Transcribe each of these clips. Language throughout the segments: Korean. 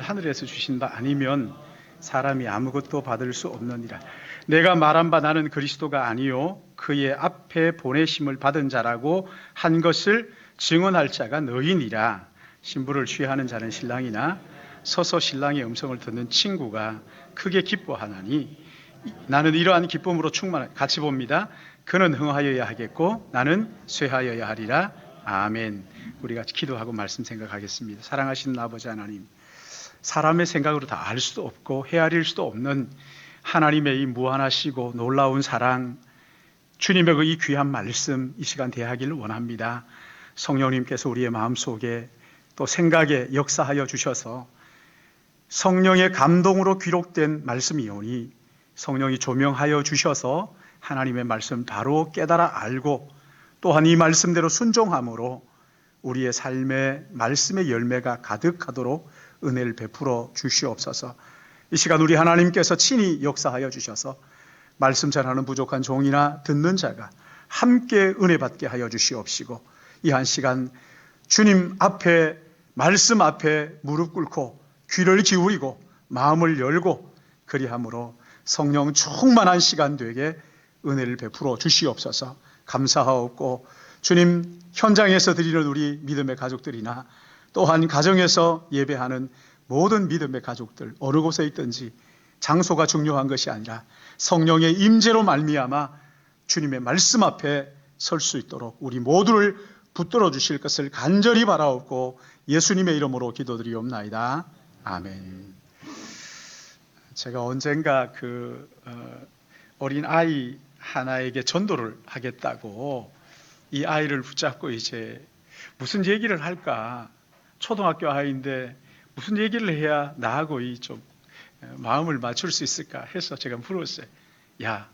하늘에서 주신 바 아니면 사람이 아무것도 받을 수 없느니라. 내가 말한 바 나는 그리스도가 아니요 그의 앞에 보내심을 받은 자라고 한 것을 증언할 자가 너희니라. 신부를 취하는 자는 신랑이나 서서 신랑의 음성을 듣는 친구가 크게 기뻐하나니 나는 이러한 기쁨으로 충만한, 같이 봅니다. 그는 흥하여야 하겠고 나는 쇠하여야 하리라. 아멘. 우리가 기도하고 말씀 생각하겠습니다. 사랑하시는 아버지 하나님, 사람의 생각으로 다 알 수도 없고 헤아릴 수도 없는 하나님의 이 무한하시고 놀라운 사랑, 주님의 그 이 귀한 말씀 이 시간 대하기를 원합니다. 성령님께서 우리의 마음속에 또 생각에 역사하여 주셔서 성령의 감동으로 기록된 말씀이오니 성령이 조명하여 주셔서 하나님의 말씀 바로 깨달아 알고 또한 이 말씀대로 순종함으로 우리의 삶의 말씀의 열매가 가득하도록 은혜를 베풀어 주시옵소서. 이 시간 우리 하나님께서 친히 역사하여 주셔서 말씀 전하는 부족한 종이나 듣는 자가 함께 은혜 받게 하여 주시옵시고 이 한 시간 주님 앞에 말씀 앞에 무릎 꿇고 귀를 기울이고 마음을 열고 그리함으로 성령 충만한 시간 되게 은혜를 베풀어 주시옵소서. 감사하옵고 주님 현장에서 드리는 우리 믿음의 가족들이나 또한 가정에서 예배하는 모든 믿음의 가족들 어느 곳에 있든지 장소가 중요한 것이 아니라 성령의 임재로 말미암아 주님의 말씀 앞에 설 수 있도록 우리 모두를 붙들어 주실 것을 간절히 바라옵고 예수님의 이름으로 기도드리옵나이다. 아멘. 제가 언젠가 어린 아이 하나에게 전도를 하겠다고 이 아이를 붙잡고 이제 무슨 얘기를 할까, 초등학교 아이인데 무슨 얘기를 해야 나하고 좀 마음을 맞출 수 있을까 해서 제가 물었어요. 야,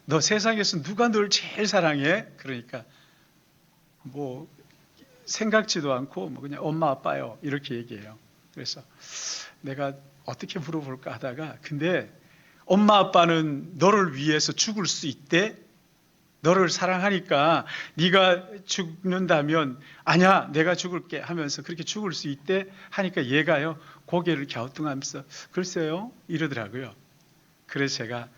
너 세상에서 누가 널 제일 사랑해? 그러니까 뭐 생각지도 않고 뭐 그냥 엄마 아빠요 이렇게 얘기해요. 그래서 내가 어떻게 물어볼까 하다가 근데 엄마 아빠는 너를 위해서 죽을 수 있대? 너를 사랑하니까 네가 죽는다면 아니야 내가 죽을게 하면서 그렇게 죽을 수 있대 하니까 얘가요 고개를 갸우뚱하면서 글쎄요 이러더라고요. 그래서 제가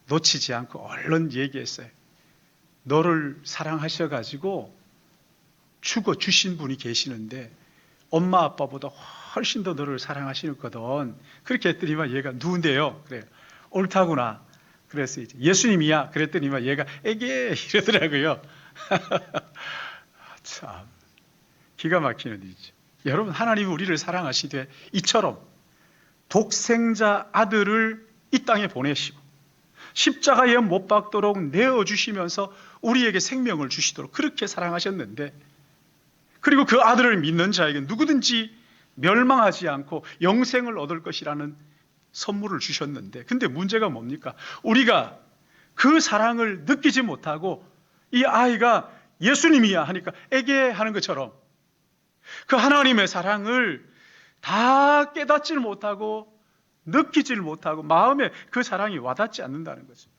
놓치지 않고 얼른 얘기했어요. 너를 사랑하셔가지고 죽어 주신 분이 계시는데 엄마 아빠보다 훨씬 더 너를 사랑하시거든. 그렇게 했더니만 얘가 누군데요? 그래요. 옳다구나. 그래서 이제 예수님이야. 그랬더니만 얘가 에게 이러더라고요. 참 기가 막히는 일이죠. 여러분 하나님이 우리를 사랑하시되 이처럼 독생자 아들을 이 땅에 보내시고 십자가에 못 박도록 내어주시면서 우리에게 생명을 주시도록 그렇게 사랑하셨는데 그리고 그 아들을 믿는 자에게 누구든지 멸망하지 않고 영생을 얻을 것이라는 선물을 주셨는데 근데 문제가 뭡니까? 우리가 그 사랑을 느끼지 못하고 이 아이가 예수님이야 하니까 에게 하는 것처럼 그 하나님의 사랑을 다 깨닫지를 못하고 느끼지를 못하고 마음에 그 사랑이 와닿지 않는다는 거죠.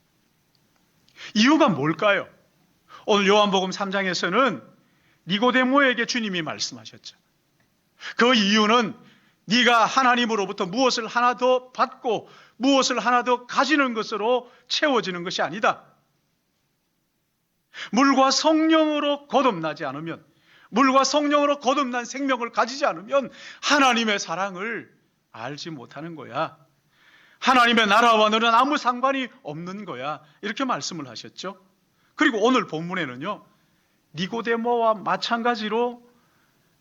이유가 뭘까요? 오늘 요한복음 3장에서는 니고데모에게 주님이 말씀하셨죠. 그 이유는 네가 하나님으로부터 무엇을 하나 더 받고 무엇을 하나 더 가지는 것으로 채워지는 것이 아니다. 물과 성령으로 거듭나지 않으면 물과 성령으로 거듭난 생명을 가지지 않으면 하나님의 사랑을 알지 못하는 거야. 하나님의 나라와 너는 아무 상관이 없는 거야. 이렇게 말씀을 하셨죠. 그리고 오늘 본문에는요. 니고데모와 마찬가지로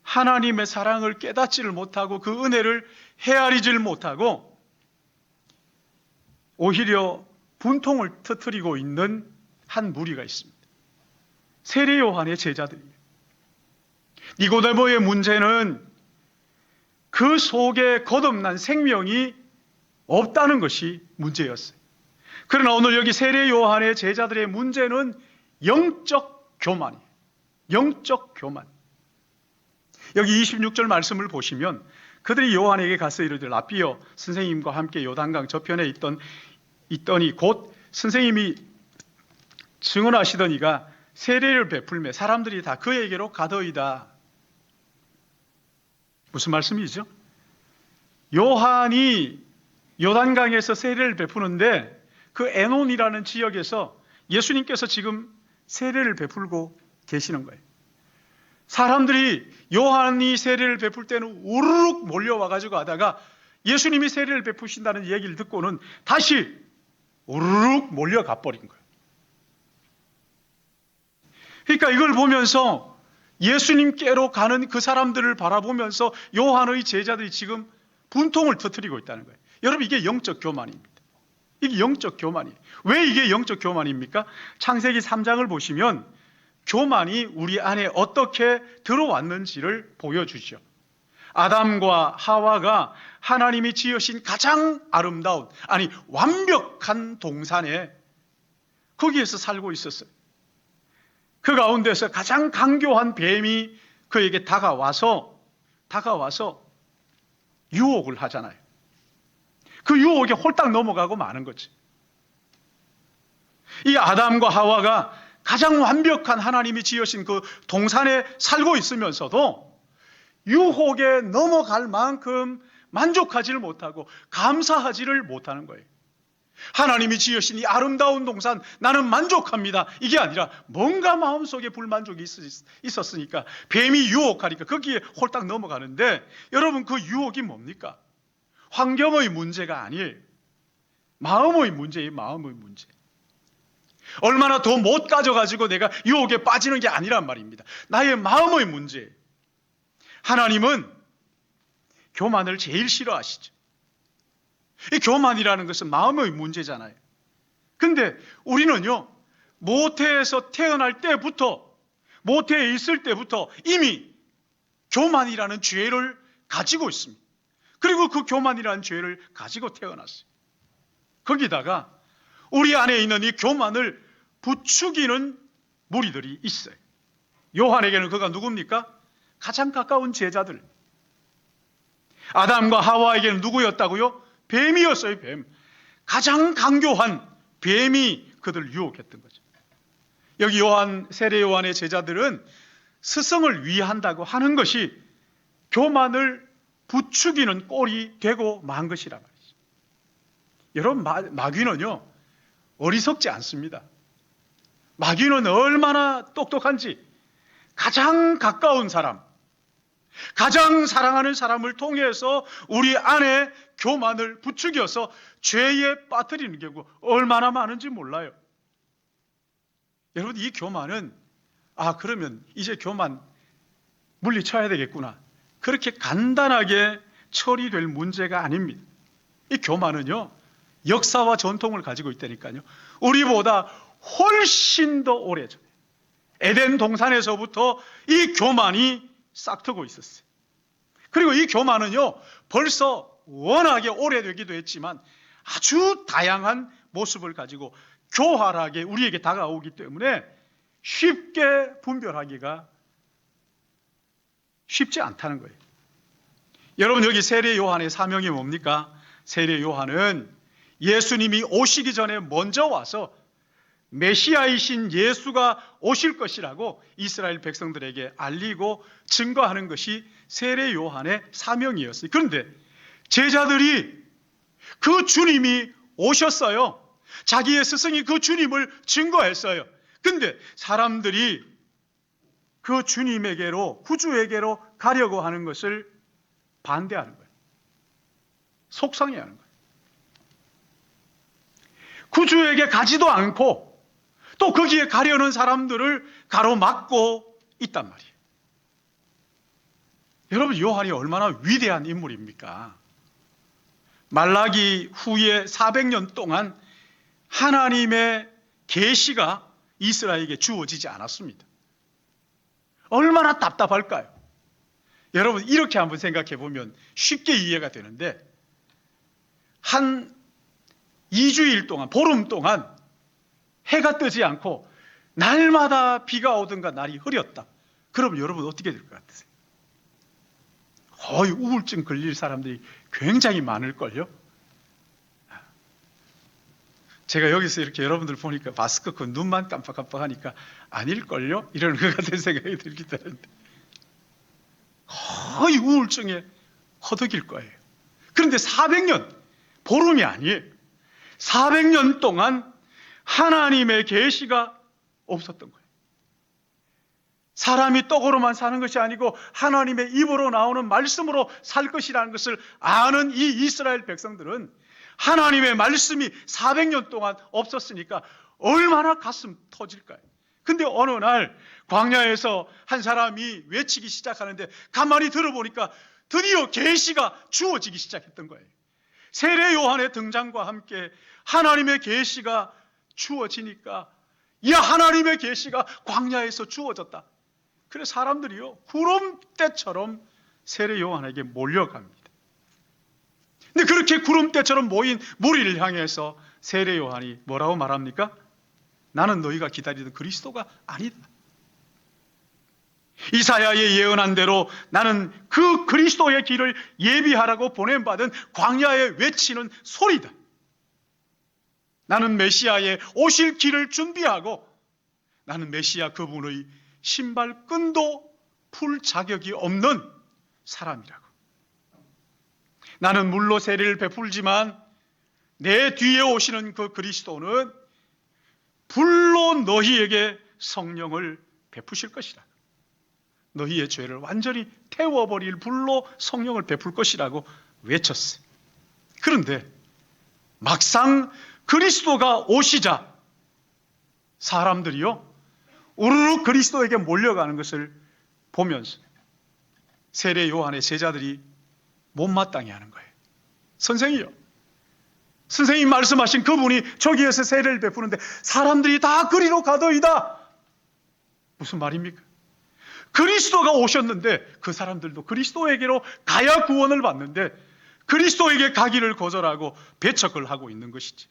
하나님의 사랑을 깨닫지를 못하고 그 은혜를 헤아리지를 못하고 오히려 분통을 터뜨리고 있는 한 무리가 있습니다. 세례 요한의 제자들이에요. 니고데모의 문제는 그 속에 거듭난 생명이 없다는 것이 문제였어요. 그러나 오늘 여기 세례 요한의 제자들의 문제는 영적 교만이에요. 영적 교만. 여기 26절 말씀을 보시면 그들이 요한에게 가서 이르되 라삐여 선생님과 함께 요단강 저편에 있더니 곧 선생님이 증언하시더니가 세례를 베풀매 사람들이 다 그에게로 가더이다. 무슨 말씀이죠? 요한이 요단강에서 세례를 베푸는데 그 에논이라는 지역에서 예수님께서 지금 세례를 베풀고 계시는 거예요. 사람들이 요한이 세례를 베풀 때는 우르륵 몰려와가지고 하다가 예수님이 세례를 베푸신다는 얘기를 듣고는 다시 우르륵 몰려가 버린 거예요. 그러니까 이걸 보면서 예수님께로 가는 그 사람들을 바라보면서 요한의 제자들이 지금 분통을 터뜨리고 있다는 거예요. 여러분, 이게 영적 교만입니다. 이게 영적 교만이에요. 왜 이게 영적 교만입니까? 창세기 3장을 보시면 교만이 우리 안에 어떻게 들어왔는지를 보여주죠. 아담과 하와가 하나님이 지으신 가장 아름다운, 아니 완벽한 동산에 거기에서 살고 있었어요. 그 가운데서 가장 강교한 뱀이 그에게 다가와서 유혹을 하잖아요. 그 유혹에 홀딱 넘어가고 마는 거지. 이 아담과 하와가 가장 완벽한 하나님이 지으신 그 동산에 살고 있으면서도 유혹에 넘어갈 만큼 만족하지를 못하고 감사하지를 못하는 거예요. 하나님이 지으신 이 아름다운 동산, 나는 만족합니다. 이게 아니라 뭔가 마음속에 불만족이 있었으니까 뱀이 유혹하니까 거기에 홀딱 넘어가는데, 여러분, 그 유혹이 뭡니까? 환경의 문제가 아니에요. 마음의 문제예요. 마음의 문제. 얼마나 더 못 가져가지고 내가 유혹에 빠지는 게 아니란 말입니다. 나의 마음의 문제예요. 하나님은 교만을 제일 싫어하시죠. 이 교만이라는 것은 마음의 문제잖아요. 근데 우리는요, 모태에서 태어날 때부터, 모태에 있을 때부터 이미 교만이라는 죄를 가지고 있습니다. 그리고 그 교만이라는 죄를 가지고 태어났어요. 거기다가 우리 안에 있는 이 교만을 부추기는 무리들이 있어요. 요한에게는 그가 누굽니까? 가장 가까운 제자들. 아담과 하와에게는 누구였다고요? 뱀이었어요. 뱀. 가장 강교한 뱀이 그들을 유혹했던 거죠. 여기 세례 요한의 제자들은 스승을 위한다고 하는 것이 교만을 부추기는 꼴이 되고 만 것이란 말이죠. 여러분, 마귀는요, 어리석지 않습니다. 마귀는 얼마나 똑똑한지 가장 가까운 사람, 가장 사랑하는 사람을 통해서 우리 안에 교만을 부추겨서 죄에 빠뜨리는 경우 얼마나 많은지 몰라요. 여러분, 이 교만은 그러면 이제 교만 물리쳐야 되겠구나, 그렇게 간단하게 처리될 문제가 아닙니다. 이 교만은요, 역사와 전통을 가지고 있다니까요. 우리보다 훨씬 더 오래전에 에덴 동산에서부터 이 교만이 싹트고 있었어요. 그리고 이 교만은요, 벌써 워낙에 오래되기도 했지만 아주 다양한 모습을 가지고 교활하게 우리에게 다가오기 때문에 쉽게 분별하기가 쉽지 않다는 거예요. 여러분, 여기 세례 요한의 사명이 뭡니까? 세례 요한은 예수님이 오시기 전에 먼저 와서 메시아이신 예수가 오실 것이라고 이스라엘 백성들에게 알리고 증거하는 것이 세례 요한의 사명이었어요. 그런데 제자들이 그 주님이 오셨어요. 자기의 스승이 그 주님을 증거했어요. 근데 사람들이 그 주님에게로, 구주에게로 가려고 하는 것을 반대하는 거예요. 속상해하는 거예요. 구주에게 가지도 않고 또 거기에 가려는 사람들을 가로막고 있단 말이에요. 여러분, 요한이 얼마나 위대한 인물입니까? 말라기 후에 400년 동안 하나님의 계시가 이스라엘에게 주어지지 않았습니다. 얼마나 답답할까요? 여러분, 이렇게 한번 생각해 보면 쉽게 이해가 되는데, 한 2주일 동안, 보름 동안 해가 뜨지 않고 날마다 비가 오든가 날이 흐렸다. 그럼 여러분 어떻게 될 것 같으세요? 거의 우울증 걸릴 사람들이 굉장히 많을걸요? 제가 여기서 이렇게 여러분들 보니까 마스크 그 눈만 깜빡깜빡하니까 아닐걸요? 이런 것 같은 생각이 들기도 하는데 거의 우울증에 허덕일 거예요. 그런데 400년, 보름이 아니에요. 400년 동안 하나님의 계시가 없었던 거예요. 사람이 떡으로만 사는 것이 아니고 하나님의 입으로 나오는 말씀으로 살 것이라는 것을 아는 이 이스라엘 백성들은 하나님의 말씀이 400년 동안 없었으니까 얼마나 가슴 터질까요? 근데 어느 날 광야에서 한 사람이 외치기 시작하는데 가만히 들어보니까 드디어 계시가 주어지기 시작했던 거예요. 세례 요한의 등장과 함께 하나님의 계시가 주어지니까 이 하나님의 계시가 광야에서 주어졌다. 그래서 사람들이요 구름대처럼 세례 요한에게 몰려갑니다. 근데 그렇게 구름대처럼 모인 무리를 향해서 세례 요한이 뭐라고 말합니까? 나는 너희가 기다리던 그리스도가 아니다. 이사야의 예언한 대로 나는 그 그리스도의 길을 예비하라고 보냄받은 광야에 외치는 소리다. 나는 메시아의 오실 길을 준비하고 나는 메시아 그분의 신발끈도 풀 자격이 없는 사람이라고. 나는 물로 세례를 베풀지만 내 뒤에 오시는 그 그리스도는 불로 너희에게 성령을 베푸실 것이라. 너희의 죄를 완전히 태워버릴 불로 성령을 베풀 것이라고 외쳤어요. 그런데 막상 그리스도가 오시자 사람들이요 우르르 그리스도에게 몰려가는 것을 보면서 세례 요한의 제자들이 못마땅해 하는 거예요. 선생이요, 선생님 말씀하신 그분이 저기에서 세례를 베푸는데 사람들이 다 그리로 가더이다. 무슨 말입니까? 그리스도가 오셨는데 그 사람들도 그리스도에게로 가야 구원을 받는데 그리스도에게 가기를 거절하고 배척을 하고 있는 것이지.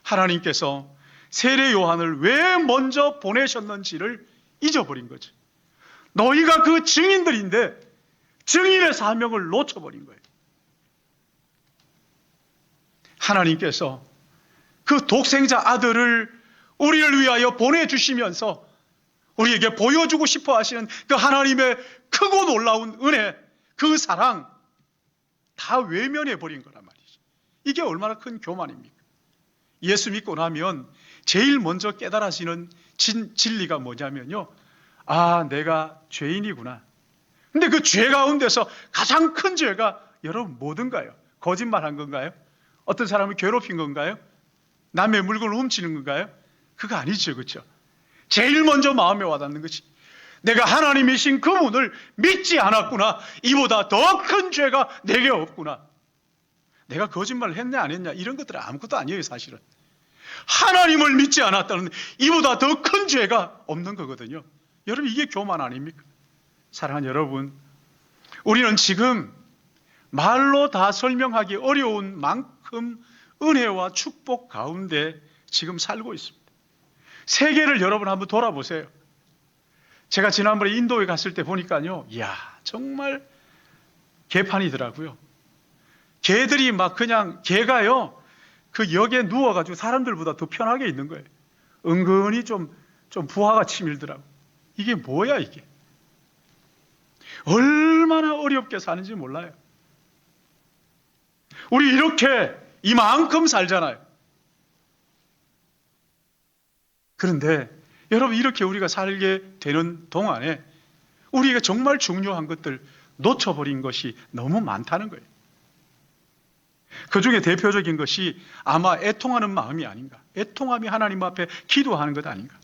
하나님께서 세례 요한을 왜 먼저 보내셨는지를 잊어버린 거죠. 너희가 그 증인들인데 증인의 사명을 놓쳐버린 거예요. 하나님께서 그 독생자 아들을 우리를 위하여 보내주시면서 우리에게 보여주고 싶어 하시는 그 하나님의 크고 놀라운 은혜, 그 사랑 다 외면해 버린 거란 말이죠. 이게 얼마나 큰 교만입니까? 예수 믿고 나면 제일 먼저 깨달아지는 진리가 뭐냐면요, 아, 내가 죄인이구나. 근데 그 죄 가운데서 가장 큰 죄가 여러분 뭐든가요? 거짓말한 건가요? 어떤 사람을 괴롭힌 건가요? 남의 물건을 훔치는 건가요? 그거 아니죠, 그렇죠? 제일 먼저 마음에 와닿는 것이 내가 하나님이신 그분을 믿지 않았구나. 이보다 더 큰 죄가 내게 없구나. 내가 거짓말을 했냐 안 했냐 이런 것들은 아무것도 아니에요. 사실은 하나님을 믿지 않았다는 이보다 더 큰 죄가 없는 거거든요. 여러분, 이게 교만 아닙니까? 사랑하는 여러분, 우리는 지금 말로 다 설명하기 어려운 만큼 은혜와 축복 가운데 지금 살고 있습니다. 세계를 여러분 한번 돌아보세요. 제가 지난번에 인도에 갔을 때 보니까요, 이야, 정말 개판이더라고요. 개들이 막 그냥, 개가요 그 역에 누워가지고 사람들보다 더 편하게 있는 거예요. 은근히 좀 부하가 치밀더라고. 이게 뭐야 이게? 얼마나 어렵게 사는지 몰라요. 우리 이렇게 이만큼 살잖아요. 그런데 여러분, 이렇게 우리가 살게 되는 동안에 우리가 정말 중요한 것들 놓쳐버린 것이 너무 많다는 거예요. 그 중에 대표적인 것이 아마 애통하는 마음이 아닌가, 애통함이 하나님 앞에 기도하는 것 아닌가.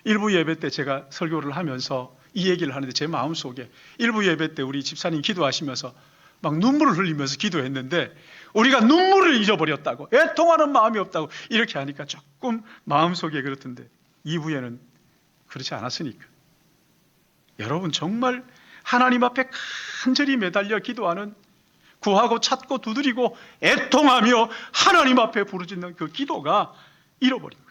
일부 예배 때 제가 설교를 하면서 이 얘기를 하는데 제 마음속에 일부 예배 때 우리 집사님 기도하시면서 막 눈물을 흘리면서 기도했는데 우리가 눈물을 잊어버렸다고, 애통하는 마음이 없다고 이렇게 하니까 조금 마음속에 그렇던데 2부에는 그렇지 않았으니까. 여러분, 정말 하나님 앞에 간절히 매달려 기도하는, 구하고 찾고 두드리고 애통하며 하나님 앞에 부르짖는 그 기도가 잃어버린 거예요.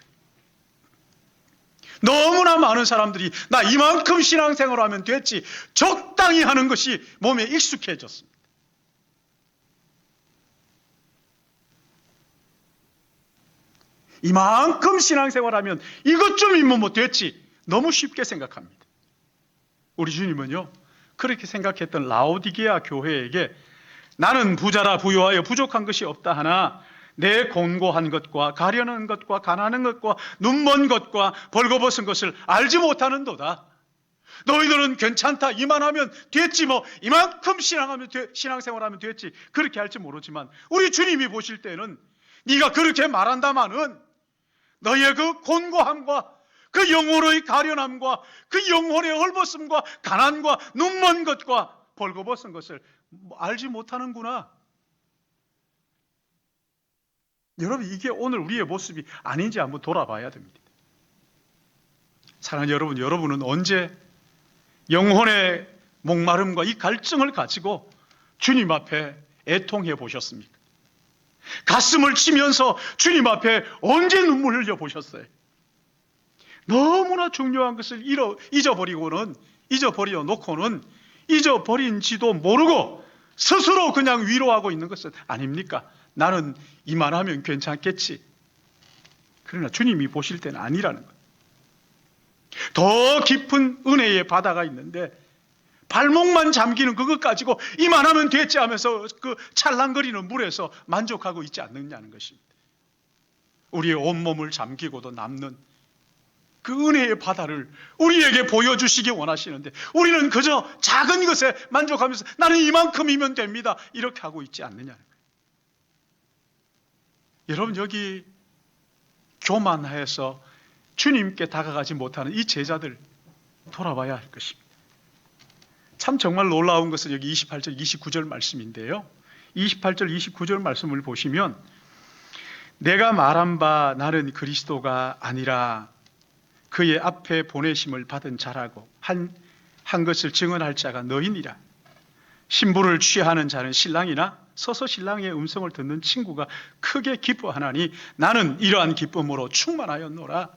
너무나 많은 사람들이 나 이만큼 신앙생활을 하면 됐지, 적당히 하는 것이 몸에 익숙해졌습니다. 이만큼 신앙생활하면 이것 좀 입으면 됐지, 너무 쉽게 생각합니다. 우리 주님은요, 그렇게 생각했던 라오디게아 교회에게 나는 부자라 부유하여 부족한 것이 없다 하나 내 곤고한 것과 가련한 것과 가난한 것과 눈먼 것과 벌거벗은 것을 알지 못하는도다. 너희들은 괜찮다, 이만하면 됐지, 뭐 이만큼 신앙생활하면 됐지, 그렇게 할지 모르지만 우리 주님이 보실 때는 네가 그렇게 말한다마는 너희의 그 곤고함과 그 영혼의 가련함과 그 영혼의 헐벗음과 가난과 눈먼 것과 벌거벗은 것을 알지 못하는구나. 여러분, 이게 오늘 우리의 모습이 아닌지 한번 돌아봐야 됩니다. 사랑하는 여러분, 여러분은 언제 영혼의 목마름과 이 갈증을 가지고 주님 앞에 애통해 보셨습니까? 가슴을 치면서 주님 앞에 언제 눈물 흘려 보셨어요? 너무나 중요한 것을 잊어버려 놓고는 잊어버린지도 모르고 스스로 그냥 위로하고 있는 것은 아닙니까? 나는 이만하면 괜찮겠지. 그러나 주님이 보실 때는 아니라는 거예요. 더 깊은 은혜의 바다가 있는데 발목만 잠기는 그것 가지고 이만하면 됐지 하면서 그 찰랑거리는 물에서 만족하고 있지 않느냐는 것입니다. 우리의 온몸을 잠기고도 남는 그 은혜의 바다를 우리에게 보여주시기 원하시는데 우리는 그저 작은 것에 만족하면서 나는 이만큼이면 됩니다, 이렇게 하고 있지 않느냐는 거예요. 여러분, 여기 교만해서 주님께 다가가지 못하는 이 제자들 돌아봐야 할 것입니다. 참 정말 놀라운 것은 여기 28절, 29절 말씀인데요. 28절, 29절 말씀을 보시면 내가 말한 바 나는 그리스도가 아니라 그의 앞에 보내심을 받은 자라고 한 것을 증언할 자가 너희니라. 신부를 취하는 자는 신랑이나 서서 신랑의 음성을 듣는 친구가 크게 기뻐하나니 나는 이러한 기쁨으로 충만하였노라.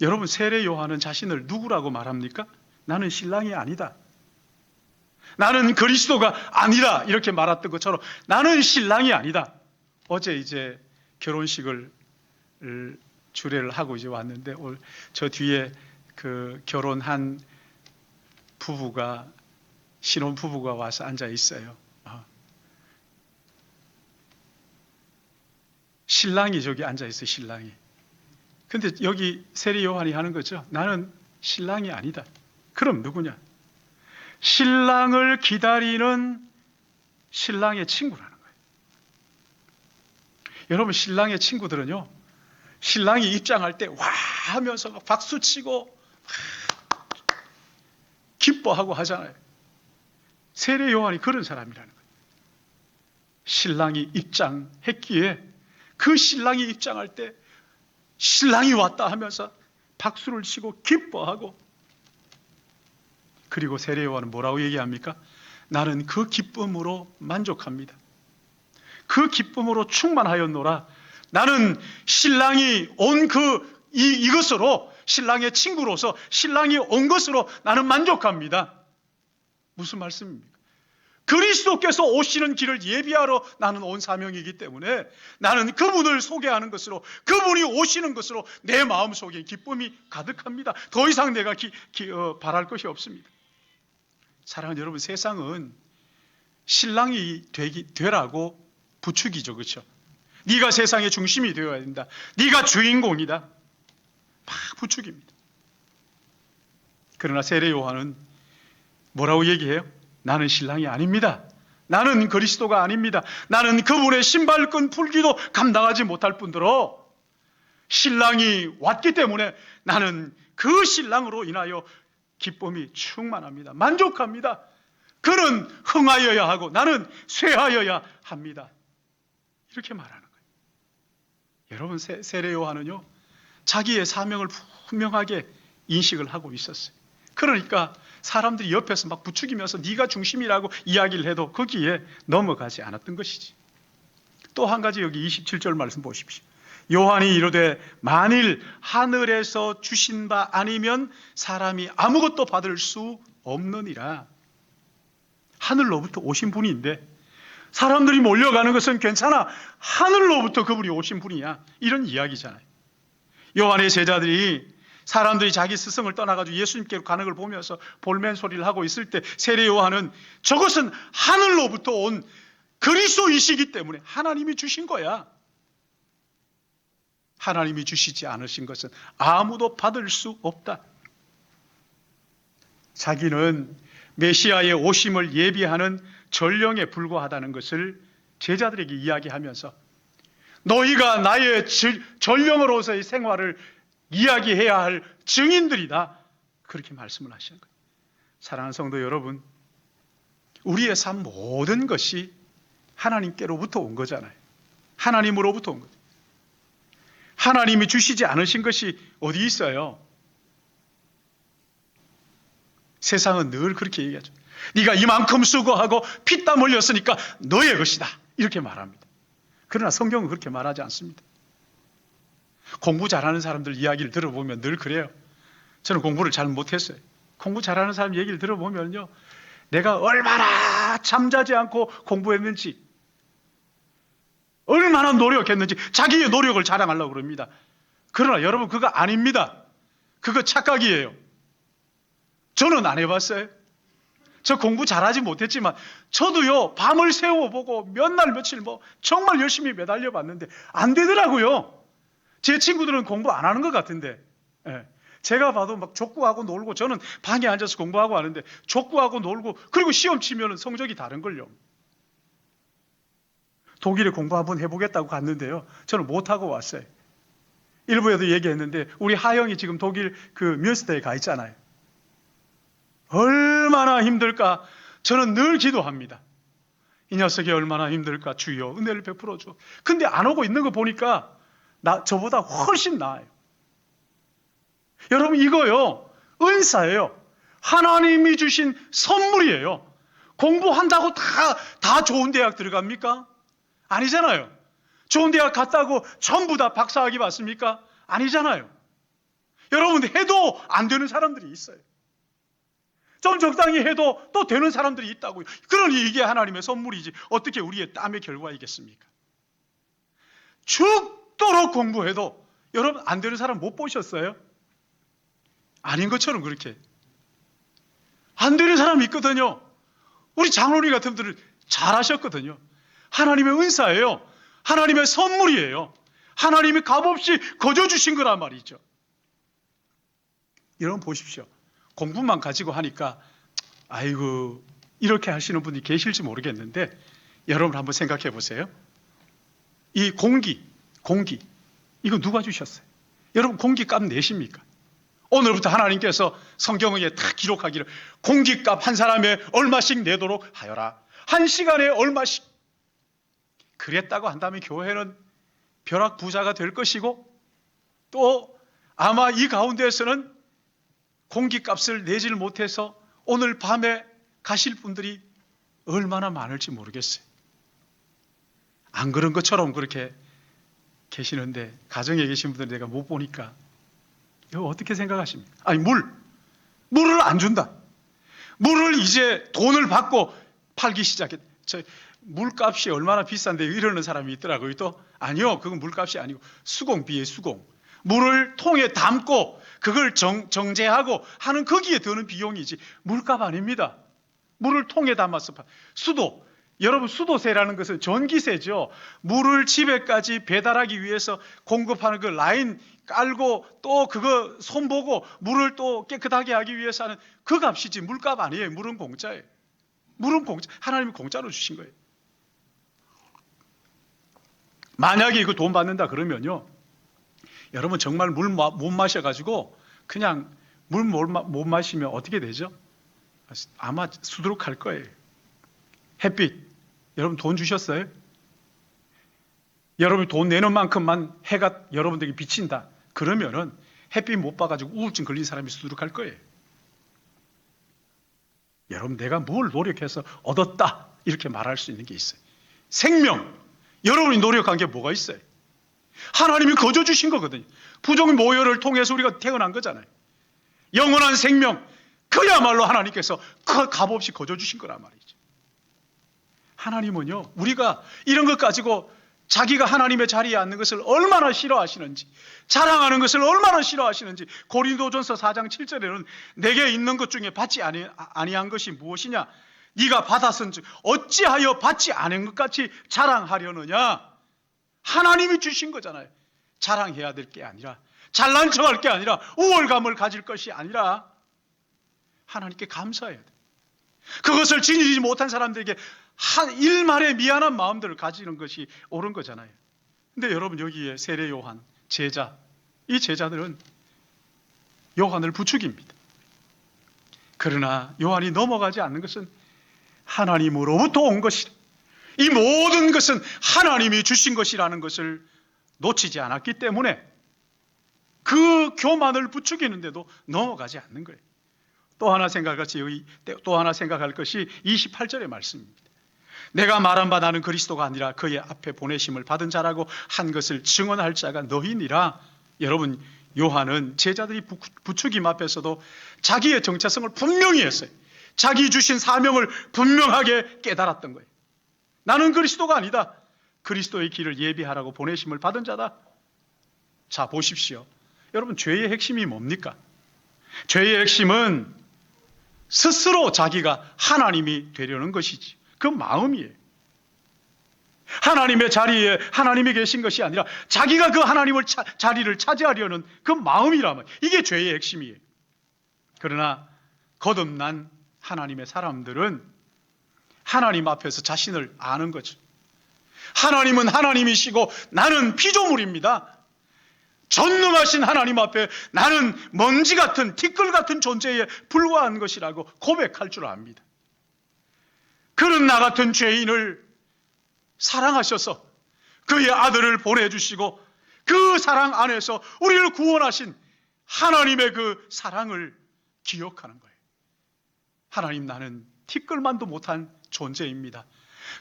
여러분, 세례 요한은 자신을 누구라고 말합니까? 나는 신랑이 아니다, 나는 그리스도가 아니라 이렇게 말했던 것처럼 나는 신랑이 아니다. 어제 이제 결혼식을 주례를 하고 이제 왔는데 저 뒤에 그 결혼한 부부가, 신혼 부부가 와서 앉아 있어요. 신랑이 저기 앉아 있어요, 신랑이. 근데 여기 세례 요한이 하는 거죠. 나는 신랑이 아니다. 그럼 누구냐? 신랑을 기다리는 신랑의 친구라는 거예요. 여러분, 신랑의 친구들은요, 신랑이 입장할 때 와 하면서 막 박수치고 기뻐하고 하잖아요. 세례 요한이 그런 사람이라는 거예요. 신랑이 입장했기에 그 신랑이 입장할 때 신랑이 왔다 하면서 박수를 치고 기뻐하고, 그리고 세례 요한은 뭐라고 얘기합니까? 나는 그 기쁨으로 만족합니다. 그 기쁨으로 충만하였노라. 나는 신랑이 온 이것으로, 신랑의 친구로서 신랑이 온 것으로 나는 만족합니다. 무슨 말씀입니까? 그리스도께서 오시는 길을 예비하러 나는 온 사명이기 때문에 나는 그분을 소개하는 것으로, 그분이 오시는 것으로 내 마음속에 기쁨이 가득합니다. 더 이상 내가 바랄 것이 없습니다. 사랑하는 여러분, 세상은 신랑이 되라고 부추기죠, 그렇죠? 네가 세상의 중심이 되어야 된다, 네가 주인공이다, 막 부추깁니다. 그러나 세례 요한은 뭐라고 얘기해요? 나는 신랑이 아닙니다. 나는 그리스도가 아닙니다. 나는 그분의 신발끈 풀기도 감당하지 못할 뿐더러 신랑이 왔기 때문에 나는 그 신랑으로 인하여 기쁨이 충만합니다. 만족합니다. 그는 흥하여야 하고 나는 쇠하여야 합니다. 이렇게 말하는 거예요. 여러분, 세례 요한은요, 자기의 사명을 분명하게 인식을 하고 있었어요. 그러니까 사람들이 옆에서 막 부추기면서 네가 중심이라고 이야기를 해도 거기에 넘어가지 않았던 것이지. 또 한 가지 여기 27절 말씀 보십시오. 요한이 이르되 만일 하늘에서 주신 바 아니면 사람이 아무것도 받을 수 없느니라. 하늘로부터 오신 분인데 사람들이 몰려가는 것은 괜찮아, 하늘로부터 그분이 오신 분이야, 이런 이야기잖아요. 요한의 제자들이 사람들이 자기 스승을 떠나가지고 예수님께로 가는 걸 보면서 볼멘 소리를 하고 있을 때 세례 요한은 저것은 하늘로부터 온 그리스도이시기 때문에 하나님이 주신 거야. 하나님이 주시지 않으신 것은 아무도 받을 수 없다. 자기는 메시아의 오심을 예비하는 전령에 불과하다는 것을 제자들에게 이야기하면서 너희가 나의 전령으로서의 생활을 이야기해야 할 증인들이다. 그렇게 말씀을 하시는 거예요. 사랑하는 성도 여러분, 우리의 삶 모든 것이 하나님께로부터 온 거잖아요. 하나님으로부터 온 거죠. 하나님이 주시지 않으신 것이 어디 있어요? 세상은 늘 그렇게 얘기하죠. 네가 이만큼 수고하고 피땀 흘렸으니까 너의 것이다. 이렇게 말합니다. 그러나 성경은 그렇게 말하지 않습니다. 공부 잘하는 사람들 이야기를 들어보면 늘 그래요. 저는 공부를 잘 못했어요. 공부 잘하는 사람 얘기를 들어보면요, 내가 얼마나 잠자지 않고 공부했는지, 얼마나 노력했는지 자기의 노력을 자랑하려고 그럽니다. 그러나 여러분, 그거 아닙니다. 그거 착각이에요. 저는 안 해봤어요. 저 공부 잘하지 못했지만 저도요, 밤을 새워보고 몇 날 며칠 정말 열심히 매달려 봤는데 안 되더라고요. 제 친구들은 공부 안 하는 것 같은데, 제가 봐도 막 족구하고 놀고, 저는 방에 앉아서 공부하고 하는데 족구하고 놀고, 그리고 시험 치면 성적이 다른걸요. 독일에 공부 한번 해보겠다고 갔는데요, 저는 못하고 왔어요. 일부에도 얘기했는데 우리 하영이 지금 독일 그 뮌스터에 가 있잖아요. 얼마나 힘들까. 저는 늘 기도합니다. 이 녀석이 얼마나 힘들까. 주여 은혜를 베풀어 줘. 근데 안 오고 있는 거 보니까 저보다 훨씬 나아요. 여러분, 이거요, 은사예요. 하나님이 주신 선물이에요. 공부한다고 다 좋은 대학 들어갑니까? 아니잖아요. 좋은 대학 갔다고 전부 다 박사학위 받습니까? 아니잖아요. 여러분, 해도 안 되는 사람들이 있어요. 좀 적당히 해도 또 되는 사람들이 있다고요. 그러니 이게 하나님의 선물이지 어떻게 우리의 땀의 결과이겠습니까? 죽도록 공부해도 여러분, 안 되는 사람 못 보셨어요? 아닌 것처럼 그렇게 안 되는 사람이 있거든요. 우리 장로님 같은 분들은 잘하셨거든요. 하나님의 은사예요. 하나님의 선물이에요. 하나님이 값없이 거저 주신 거란 말이죠. 여러분 보십시오. 공부만 가지고 하니까 아이고 이렇게 하시는 분이 계실지 모르겠는데, 여러분 한번 생각해 보세요. 이 공기 이거 누가 주셨어요? 여러분, 공기값 내십니까? 오늘부터 하나님께서 성경에 다 기록하기를 공기값 한 사람에 얼마씩 내도록 하여라. 한 시간에 얼마씩. 그랬다고 한다면 교회는 벼락 부자가 될 것이고, 또 아마 이 가운데에서는 공기값을 내질 못해서 오늘 밤에 가실 분들이 얼마나 많을지 모르겠어요. 안 그런 것처럼 그렇게 계시는데, 가정에 계신 분들 내가 못 보니까 이거 어떻게 생각하십니까? 아니, 물을 안 준다. 물을 이제 돈을 받고 팔기 시작했. 물값이 얼마나 비싼데 이러는 사람이 있더라고요. 또 아니요, 그건 물값이 아니고 수공비에 수공. 물을 통에 담고 그걸 정제하고 하는 거기에 드는 비용이지 물값 아닙니다. 물을 통에 담아서 수도. 여러분, 수도세라는 것은 전기세죠. 물을 집에까지 배달하기 위해서 공급하는 그 라인 깔고 또 그거 손보고 물을 또 깨끗하게 하기 위해서 하는 그 값이지 물값 아니에요. 물은 공짜예요. 물은 공짜. 하나님이 공짜로 주신 거예요. 만약에 이거 돈 받는다 그러면요, 여러분 정말 물 못 마셔가지고 그냥 물 못 마시면 어떻게 되죠? 아마 수두룩할 거예요. 햇빛, 여러분 돈 주셨어요? 여러분이 돈 내는 만큼만 해가 여러분들에게 비친다 그러면은 햇빛 못 봐가지고 우울증 걸린 사람이 수두룩할 거예요. 여러분, 내가 뭘 노력해서 얻었다 이렇게 말할 수 있는 게 있어요. 생명, 여러분이 노력한 게 뭐가 있어요? 하나님이 거저 주신 거거든요. 부정 모혈을 통해서 우리가 태어난 거잖아요. 영원한 생명, 그야말로 하나님께서 그 값없이 거저 주신 거란 말이죠. 하나님은요, 우리가 이런 것 가지고 자기가 하나님의 자리에 앉는 것을 얼마나 싫어하시는지, 자랑하는 것을 얼마나 싫어하시는지. 고린도전서 4장 7절에는 내게 있는 것 중에 받지 아니한 것이 무엇이냐? 네가 받았은즉 어찌하여 받지 않은 것 같이 자랑하려느냐? 하나님이 주신 거잖아요. 자랑해야 될 게 아니라, 잘난 척할 게 아니라, 우월감을 가질 것이 아니라 하나님께 감사해야 돼. 그것을 지니지 못한 사람들에게 일말의 미안한 마음들을 가지는 것이 옳은 거잖아요. 근데 여러분, 여기에 세례 요한, 제자, 이 제자들은 요한을 부추깁니다. 그러나 요한이 넘어가지 않는 것은 하나님으로부터 온 것이라, 이 모든 것은 하나님이 주신 것이라는 것을 놓치지 않았기 때문에 그 교만을 부추기는데도 넘어가지 않는 거예요. 또 하나 생각할 것이 28절의 말씀입니다. 내가 말한 바 나는 그리스도가 아니라 그의 앞에 보내심을 받은 자라고 한 것을 증언할 자가 너희니라. 여러분, 요한은 제자들이 부추김 앞에서도 자기의 정체성을 분명히 했어요. 자기 주신 사명을 분명하게 깨달았던 거예요. 나는 그리스도가 아니다. 그리스도의 길을 예비하라고 보내심을 받은 자다. 자, 보십시오. 여러분, 죄의 핵심이 뭡니까? 죄의 핵심은 스스로 자기가 하나님이 되려는 것이지. 그 마음이에요. 하나님의 자리에 하나님이 계신 것이 아니라 자기가 그 하나님의 자리를 차지하려는 그 마음이라면, 이게 죄의 핵심이에요. 그러나 거듭난 하나님의 사람들은 하나님 앞에서 자신을 아는 거죠. 하나님은 하나님이시고 나는 피조물입니다. 전능하신 하나님 앞에 나는 먼지 같은, 티끌 같은 존재에 불과한 것이라고 고백할 줄 압니다. 그는 나 같은 죄인을 사랑하셔서 그의 아들을 보내주시고 그 사랑 안에서 우리를 구원하신 하나님의 그 사랑을 기억하는 거예요. 하나님, 나는 티끌만도 못한 존재입니다.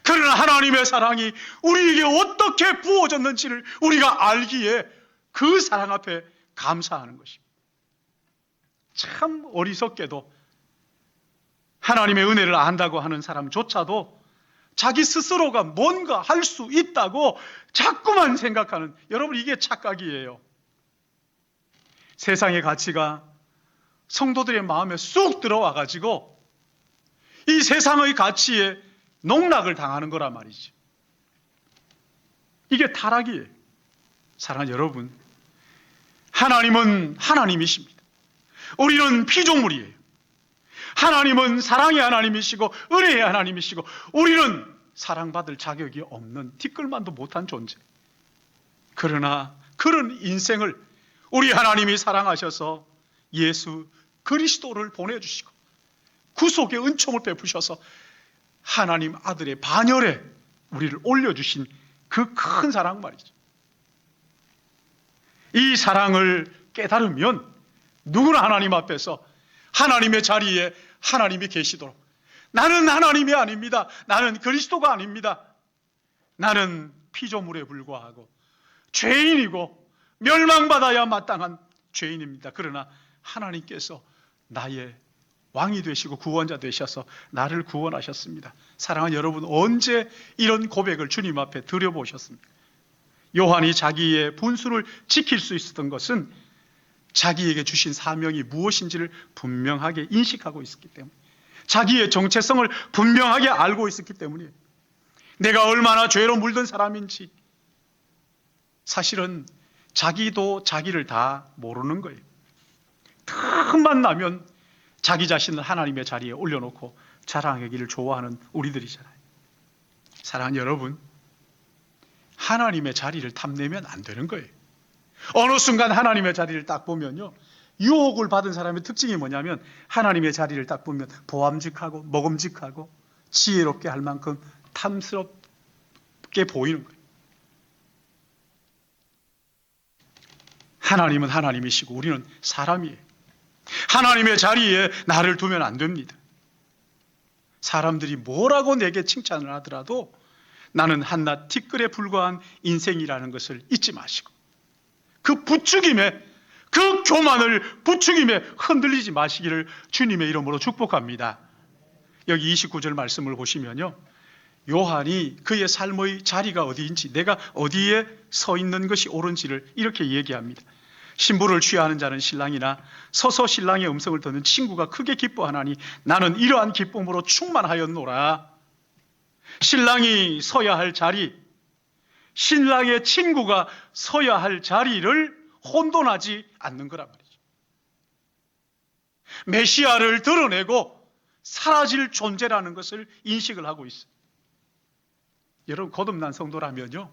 그러나 하나님의 사랑이 우리에게 어떻게 부어졌는지를 우리가 알기에 그 사랑 앞에 감사하는 것입니다. 참 어리석게도 하나님의 은혜를 안다고 하는 사람조차도 자기 스스로가 뭔가 할 수 있다고 자꾸만 생각하는, 여러분, 이게 착각이에요. 세상의 가치가 성도들의 마음에 쑥 들어와 가지고 이 세상의 가치에 농락을 당하는 거란 말이죠. 이게 타락이에요. 사랑하는 여러분, 하나님은 하나님이십니다. 우리는 피조물이에요. 하나님은 사랑의 하나님이시고 은혜의 하나님이시고 우리는 사랑받을 자격이 없는 티끌만도 못한 존재. 그러나 그런 인생을 우리 하나님이 사랑하셔서 예수 그리스도를 보내주시고 구속의 은총을 베푸셔서 하나님 아들의 반열에 우리를 올려주신 그 큰 사랑 말이죠. 이 사랑을 깨달으면 누구나 하나님 앞에서 하나님의 자리에 하나님이 계시도록, 나는 하나님이 아닙니다. 나는 그리스도가 아닙니다. 나는 피조물에 불과하고 죄인이고 멸망받아야 마땅한 죄인입니다. 그러나 하나님께서 나의 왕이 되시고 구원자 되셔서 나를 구원하셨습니다. 사랑하는 여러분, 언제 이런 고백을 주님 앞에 드려보셨습니까? 요한이 자기의 분수를 지킬 수 있었던 것은 자기에게 주신 사명이 무엇인지를 분명하게 인식하고 있었기 때문에, 자기의 정체성을 분명하게 알고 있었기 때문이에요. 내가 얼마나 죄로 물든 사람인지 사실은 자기도 자기를 다 모르는 거예요. 틈만 나면 자기 자신을 하나님의 자리에 올려놓고 자랑하기를 좋아하는 우리들이잖아요. 사랑하는 여러분, 하나님의 자리를 탐내면 안 되는 거예요. 어느 순간 하나님의 자리를 딱 보면요, 유혹을 받은 사람의 특징이 뭐냐면 하나님의 자리를 딱 보면 보암직하고 먹음직하고 지혜롭게 할 만큼 탐스럽게 보이는 거예요. 하나님은 하나님이시고 우리는 사람이에요. 하나님의 자리에 나를 두면 안 됩니다. 사람들이 뭐라고 내게 칭찬을 하더라도 나는 한낱 티끌에 불과한 인생이라는 것을 잊지 마시고 그 부추김에, 그 교만을 부추김에 흔들리지 마시기를 주님의 이름으로 축복합니다. 여기 29절 말씀을 보시면요, 요한이 그의 삶의 자리가 어디인지, 내가 어디에 서 있는 것이 옳은지를 이렇게 얘기합니다. 신부를 취하는 자는 신랑이나 서서 신랑의 음성을 듣는 친구가 크게 기뻐하나니 나는 이러한 기쁨으로 충만하였노라. 신랑이 서야 할 자리, 신랑의 친구가 서야 할 자리를 혼돈하지 않는 거란 말이죠. 메시아를 드러내고 사라질 존재라는 것을 인식을 하고 있어요. 여러분, 거듭난 성도라면요,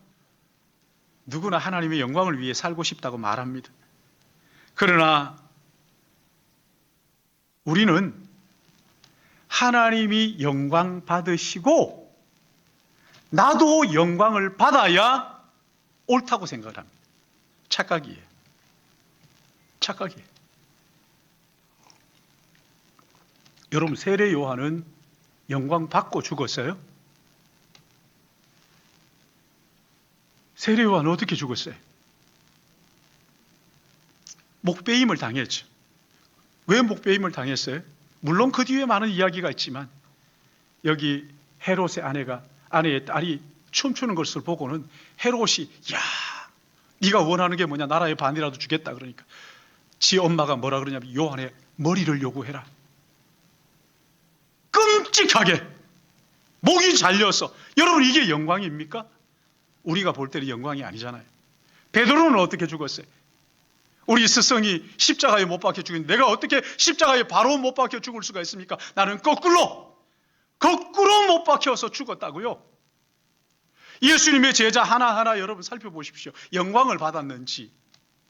누구나 하나님의 영광을 위해 살고 싶다고 말합니다. 그러나 우리는 하나님이 영광 받으시고 나도 영광을 받아야 옳다고 생각을 합니다. 착각이에요. 착각이에요. 여러분, 세례 요한은 영광 받고 죽었어요? 세례 요한은 어떻게 죽었어요? 목베임을 당했죠. 왜 목베임을 당했어요? 물론 그 뒤에 많은 이야기가 있지만, 여기 헤롯의 아내의 딸이 춤추는 것을 보고는 헤롯이, 야, 네가 원하는 게 뭐냐, 나라의 반이라도 주겠다 그러니까 지 엄마가 뭐라 그러냐면 요한의 머리를 요구해라. 끔찍하게 목이 잘려서. 여러분, 이게 영광입니까? 우리가 볼 때는 영광이 아니잖아요. 베드로는 어떻게 죽었어요? 우리 스승이 십자가에 못 박혀 죽었는데 내가 어떻게 십자가에 바로 못 박혀 죽을 수가 있습니까? 나는 거꾸로 못 박혀서 죽었다고요. 예수님의 제자 하나하나 여러분 살펴보십시오. 영광을 받았는지.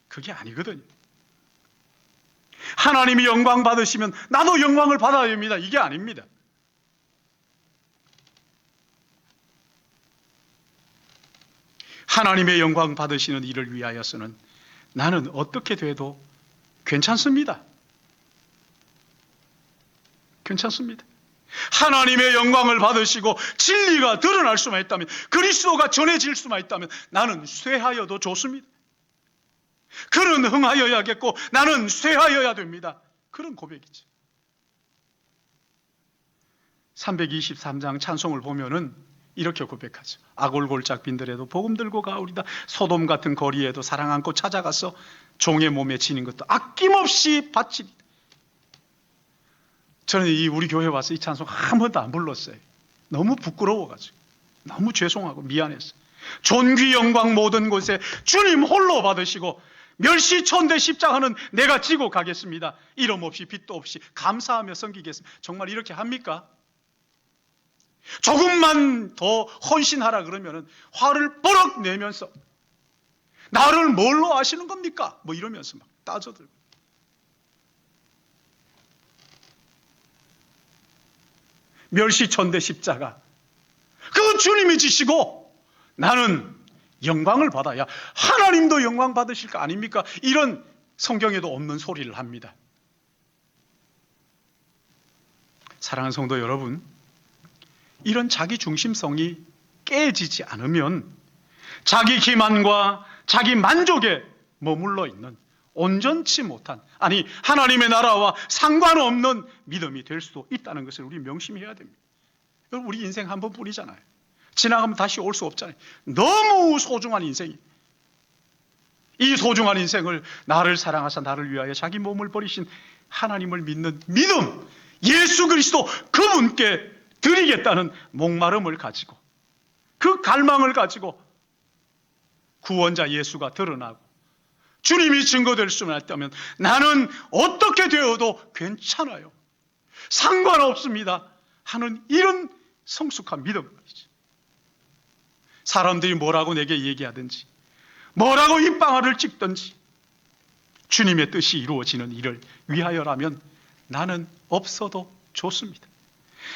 그게 아니거든요. 하나님이 영광 받으시면 나도 영광을 받아야 합니다. 이게 아닙니다. 하나님의 영광 받으시는 일을 위하여서는 나는 어떻게 돼도 괜찮습니다. 괜찮습니다. 하나님의 영광을 받으시고 진리가 드러날 수만 있다면, 그리스도가 전해질 수만 있다면 나는 쇠하여도 좋습니다. 그는 흥하여야겠고 나는 쇠하여야 됩니다. 그런 고백이죠. 323장 찬송을 보면은 이렇게 고백하죠. 아골골짝 빈들에도 복음 들고 가오리다. 소돔 같은 거리에도 사랑 안고 찾아가서 종의 몸에 지닌 것도 아낌없이 바치리다. 저는 우리 교회 와서 이 찬송 한 번도 안 불렀어요. 너무 부끄러워가지고, 너무 죄송하고 미안했어요. 존귀 영광 모든 곳에 주님 홀로 받으시고 멸시천대 십자가는 내가 지고 가겠습니다. 이름 없이 빚도 없이 감사하며 섬기겠습니다. 정말 이렇게 합니까? 조금만 더 헌신하라 그러면 화를 버럭 내면서 나를 뭘로 아시는 겁니까? 뭐 이러면서 막 따져들고. 멸시천대 십자가, 그 주님이 지시고 나는 영광을 받아야 하나님도 영광 받으실 거 아닙니까? 이런 성경에도 없는 소리를 합니다. 사랑하는 성도 여러분, 이런 자기 중심성이 깨지지 않으면 자기 기만과 자기 만족에 머물러 있는 온전치 못한, 아니 하나님의 나라와 상관없는 믿음이 될 수도 있다는 것을 우리 명심해야 됩니다. 여러분, 우리 인생 한 번뿐이잖아요. 지나가면 다시 올 수 없잖아요. 너무 소중한 인생이, 이 소중한 인생을 나를 사랑하사 나를 위하여 자기 몸을 버리신 하나님을 믿는 믿음, 예수 그리스도 그분께 드리겠다는 목마름을 가지고, 그 갈망을 가지고 구원자 예수가 드러나고 주님이 증거될 수만 있다면 나는 어떻게 되어도 괜찮아요, 상관없습니다 하는 이런 성숙한 믿음 말이죠. 사람들이 뭐라고 내게 얘기하든지, 뭐라고 입방아를 찍든지 주님의 뜻이 이루어지는 일을 위하여라면 나는 없어도 좋습니다.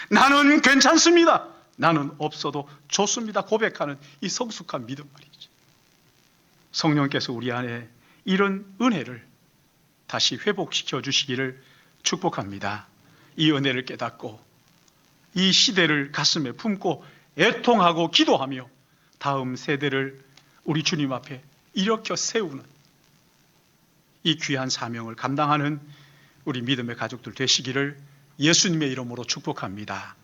나는 괜찮습니다. 나는 없어도 좋습니다. 고백하는 이 성숙한 믿음 말이죠. 성령께서 우리 안에 이런 은혜를 다시 회복시켜 주시기를 축복합니다. 이 은혜를 깨닫고 이 시대를 가슴에 품고 애통하고 기도하며 다음 세대를 우리 주님 앞에 일으켜 세우는 이 귀한 사명을 감당하는 우리 믿음의 가족들 되시기를 예수님의 이름으로 축복합니다.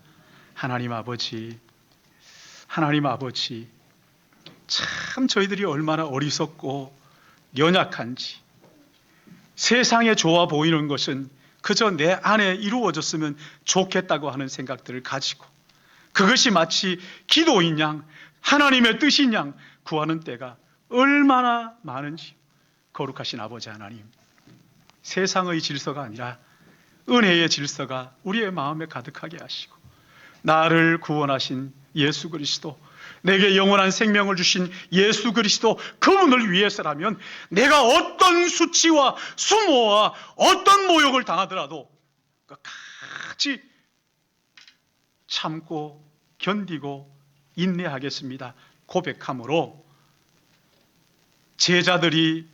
하나님 아버지, 하나님 아버지, 참 저희들이 얼마나 어리석고 연약한지, 세상에 좋아 보이는 것은 그저 내 안에 이루어졌으면 좋겠다고 하는 생각들을 가지고 그것이 마치 기도인 양, 하나님의 뜻인 양 구하는 때가 얼마나 많은지. 거룩하신 아버지 하나님, 세상의 질서가 아니라 은혜의 질서가 우리의 마음에 가득하게 하시고 나를 구원하신 예수 그리스도, 내게 영원한 생명을 주신 예수 그리스도, 그분을 위해서라면 내가 어떤 수치와 수모와 어떤 모욕을 당하더라도 끝까지 참고 견디고 인내하겠습니다 고백함으로 제자들이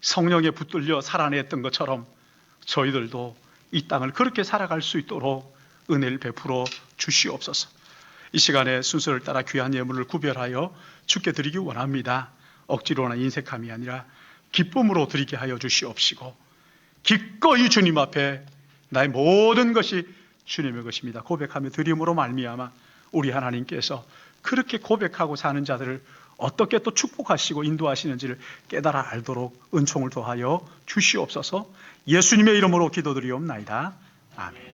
성령에 붙들려 살아냈던 것처럼 저희들도 이 땅을 그렇게 살아갈 수 있도록 은혜를 베풀어 주시옵소서. 이 시간에 순서를 따라 귀한 예물을 구별하여 주께 드리기 원합니다. 억지로나 인색함이 아니라 기쁨으로 드리게 하여 주시옵시고 기꺼이 주님 앞에 나의 모든 것이 주님의 것입니다 고백하며 드림으로 말미암아 우리 하나님께서 그렇게 고백하고 사는 자들을 어떻게 또 축복하시고 인도하시는지를 깨달아 알도록 은총을 더하여 주시옵소서. 예수님의 이름으로 기도드리옵나이다. 아멘.